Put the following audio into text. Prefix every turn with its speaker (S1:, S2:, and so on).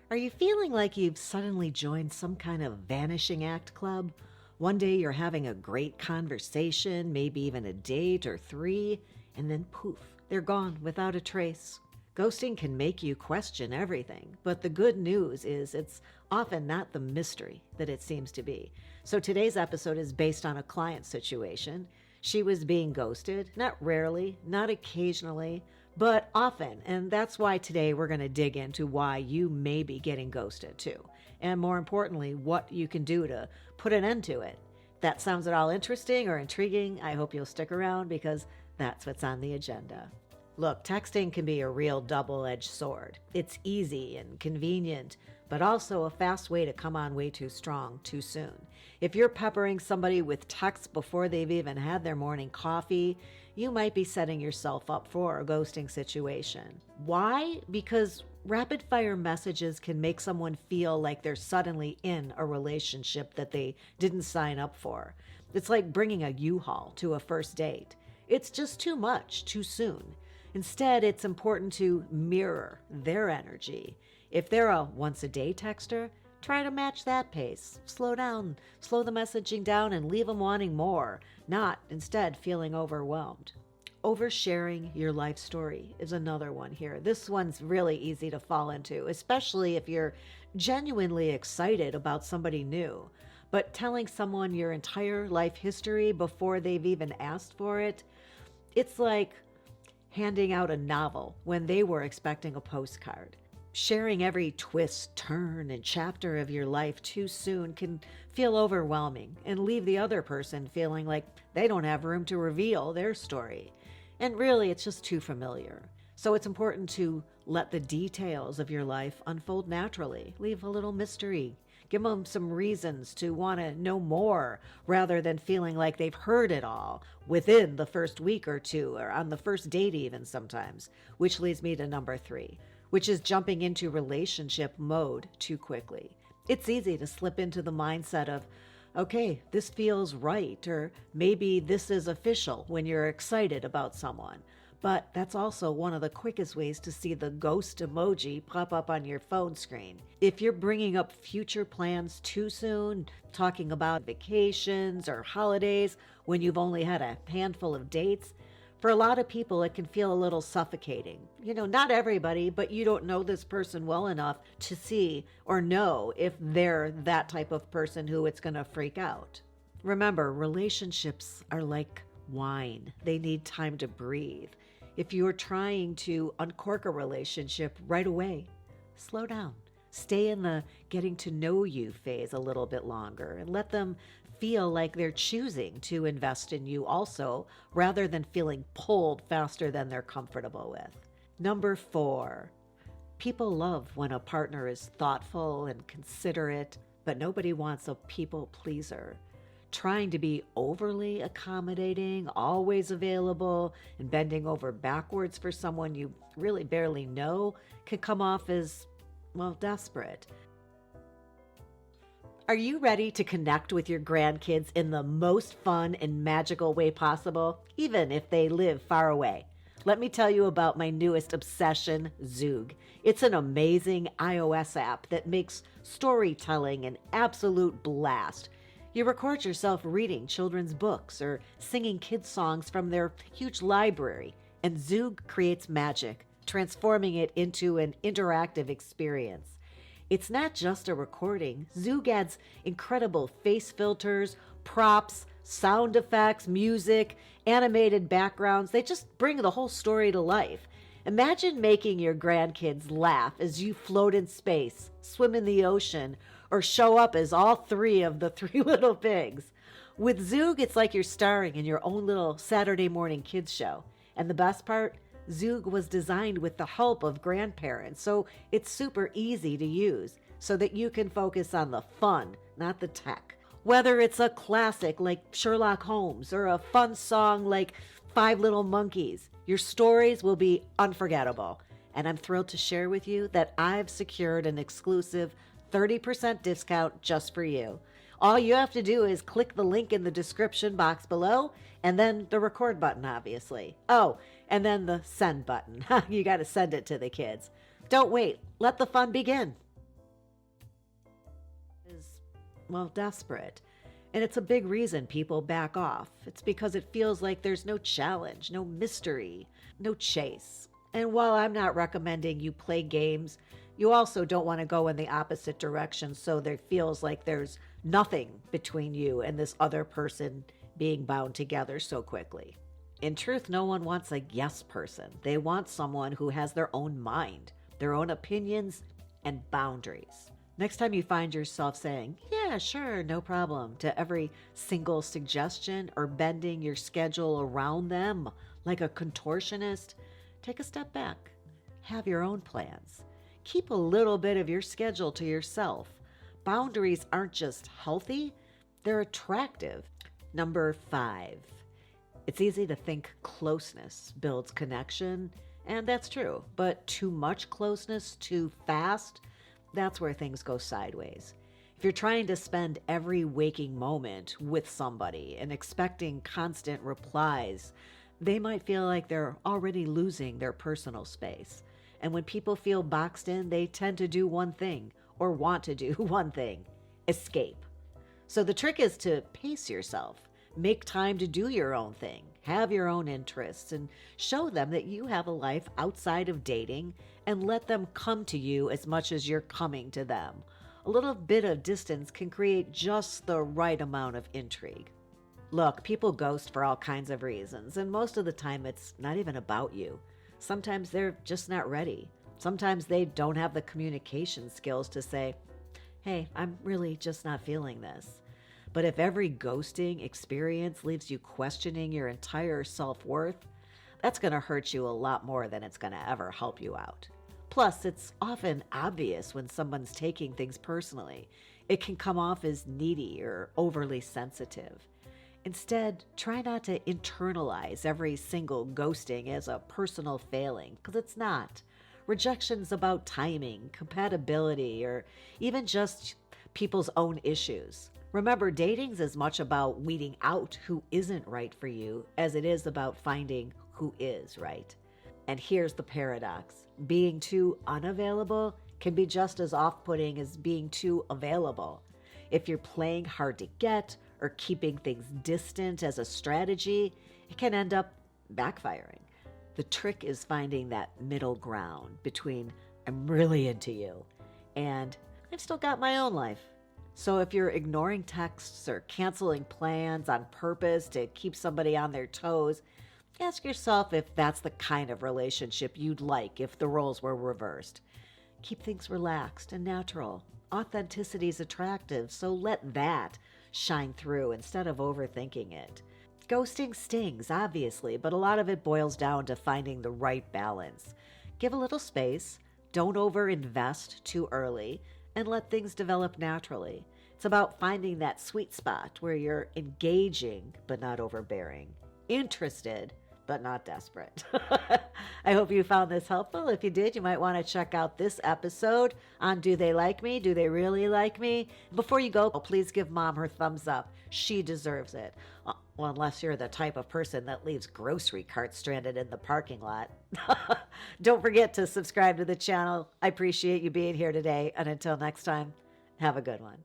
S1: Are you feeling like you've suddenly joined some kind of vanishing act club? One day you're having a great conversation, maybe even a date or three, and then poof, they're gone without a trace. Ghosting can make you question everything, but the good news is it's often not the mystery that it seems to be. So today's episode is based on a client situation. She was being ghosted, not rarely, not occasionally, but often. And that's why today we're going to dig into why you may be getting ghosted too. And more importantly, what you can do to put an end to it. If that sounds at all interesting or intriguing, I hope you'll stick around because that's what's on the agenda. Look, texting can be a real double-edged sword. It's easy and convenient, but also a fast way to come on way too strong too soon. If you're peppering somebody with texts before they've even had their morning coffee, you might be setting yourself up for a ghosting situation. Why? Because rapid-fire messages can make someone feel like they're suddenly in a relationship that they didn't sign up for. It's like bringing a U-Haul to a first date. It's just too much, too soon. Instead, it's important to mirror their energy. If they're a once-a-day texter, try to match that pace. Slow down, slow the messaging down, and leave them wanting more, not instead feeling overwhelmed. Oversharing your life story is another one here. This one's really easy to fall into, especially if you're genuinely excited about somebody new. But telling someone your entire life history before they've even asked for it, it's like handing out a novel when they were expecting a postcard. Sharing every twist, turn, and chapter of your life too soon can feel overwhelming and leave the other person feeling like they don't have room to reveal their story. And really, it's just too familiar. So it's important to let the details of your life unfold naturally. Leave a little mystery. Give them some reasons to want to know more rather than feeling like they've heard it all within the first week or two or on the first date even sometimes, which leads me to number 3, which is jumping into relationship mode too quickly. It's easy to slip into the mindset of, okay, this feels right, or maybe this is official when you're excited about someone. But that's also one of the quickest ways to see the ghost emoji pop up on your phone screen. If you're bringing up future plans too soon, talking about vacations or holidays when you've only had a handful of dates, for a lot of people it can feel a little suffocating. Not everybody, but you don't know this person well enough to see or know if they're that type of person who it's going to freak out. Remember, relationships are like wine. They need time to breathe. If you're trying to uncork a relationship right away, slow down. Stay in the getting to know you phase a little bit longer and let them feel like they're choosing to invest in you also, rather than feeling pulled faster than they're comfortable with. Number 4, people love when a partner is thoughtful and considerate, but nobody wants a people pleaser. Trying to be overly accommodating, always available, and bending over backwards for someone you really barely know can come off as, desperate. Are you ready to connect with your grandkids in the most fun and magical way possible, even if they live far away? Let me tell you about my newest obsession, Zoog. It's an amazing iOS app that makes storytelling an absolute blast. You record yourself reading children's books or singing kids' songs from their huge library, and Zoog creates magic, transforming it into an interactive experience. It's not just a recording. Zoog adds incredible face filters, props, sound effects, music, animated backgrounds. They just bring the whole story to life. Imagine making your grandkids laugh as you float in space, swim in the ocean, or show up as all 3 of the 3 little pigs. With Zoog, it's like you're starring in your own little Saturday morning kids show. And the best part? Zoog was designed with the help of grandparents, so it's super easy to use so that you can focus on the fun, not the tech. Whether it's a classic like Sherlock Holmes or a fun song like 5 Little Monkeys, your stories will be unforgettable. And I'm thrilled to share with you that I've secured an exclusive 30% discount just for you. All you have to do is click the link in the description box below, and then the record button, obviously. Oh, and then the send button. You got to send it to the kids. Don't wait. Let the fun begin. well, desperate. And it's a big reason people back off. It's because it feels like there's no challenge, no mystery, no chase. And while I'm not recommending you play games, you also don't want to go in the opposite direction so there feels like there's nothing between you and this other person being bound together so quickly. In truth, no one wants a yes person. They want someone who has their own mind, their own opinions, and boundaries. Next time you find yourself saying, yeah, sure, no problem, to every single suggestion or bending your schedule around them like a contortionist, take a step back. Have your own plans. Keep a little bit of your schedule to yourself. Boundaries aren't just healthy, they're attractive. Number 5. It's easy to think closeness builds connection, and that's true, but too much closeness too fast, that's where things go sideways. If you're trying to spend every waking moment with somebody and expecting constant replies, they might feel like they're already losing their personal space. And when people feel boxed in, they tend to do one thing or want to do one thing: escape. So the trick is to pace yourself. Make time to do your own thing, have your own interests, and show them that you have a life outside of dating, and let them come to you as much as you're coming to them. A little bit of distance can create just the right amount of intrigue. Look, people ghost for all kinds of reasons, and most of the time it's not even about you. Sometimes they're just not ready. Sometimes they don't have the communication skills to say, hey, I'm really just not feeling this. But if every ghosting experience leaves you questioning your entire self-worth, that's going to hurt you a lot more than it's going to ever help you out. Plus, it's often obvious when someone's taking things personally. It can come off as needy or overly sensitive. Instead, try not to internalize every single ghosting as a personal failing, because it's not. Rejection's about timing, compatibility, or even just people's own issues. Remember, dating's as much about weeding out who isn't right for you as it is about finding who is right. And here's the paradox. Being too unavailable can be just as off-putting as being too available. If you're playing hard to get or keeping things distant as a strategy, it can end up backfiring. The trick is finding that middle ground between I'm really into you and I've still got my own life. So if you're ignoring texts or canceling plans on purpose to keep somebody on their toes, ask yourself if that's the kind of relationship you'd like if the roles were reversed. Keep things relaxed and natural. Authenticity is attractive, so let that shine through instead of overthinking it. Ghosting stings, obviously, but a lot of it boils down to finding the right balance. Give a little space, don't over-invest too early, and let things develop naturally. It's about finding that sweet spot where you're engaging but not overbearing, interested but not desperate. I hope you found this helpful. If you did, you might want to check out this episode on Do They Like Me? Do They Really Like Me? Before you go, please give Mom her thumbs up. She deserves it. Well, unless you're the type of person that leaves grocery carts stranded in the parking lot. Don't forget to subscribe to the channel. I appreciate you being here today. And until next time, have a good one.